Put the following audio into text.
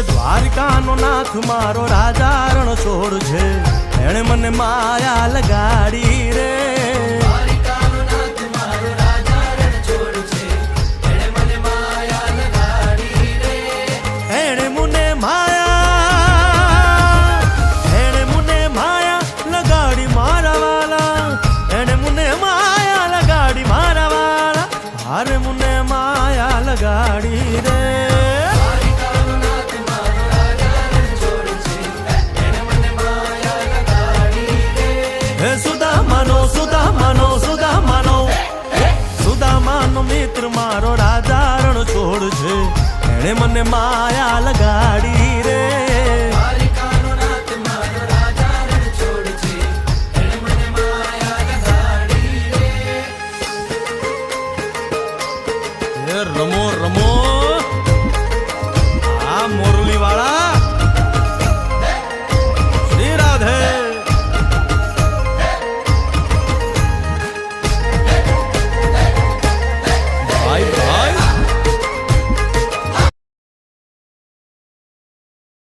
દ્વારિકાનો નાથ મારો રાજા રણ છોડ છે, એણે મને માયા લગાડી રે. દ્વારિકાનો નાથ મારો રાજા રણ છોડ છે, એણે મને માયા લગાડી રે. એણે મને માયા લગાડી મારા વાલા, એણે મને માયા લગાડી મારા વાલા, હારે મને માયા લગાડી રે. સુદામાનો મિત્ર મારો રાજા રણ છોડ છે, એણે મને માયા લગાડી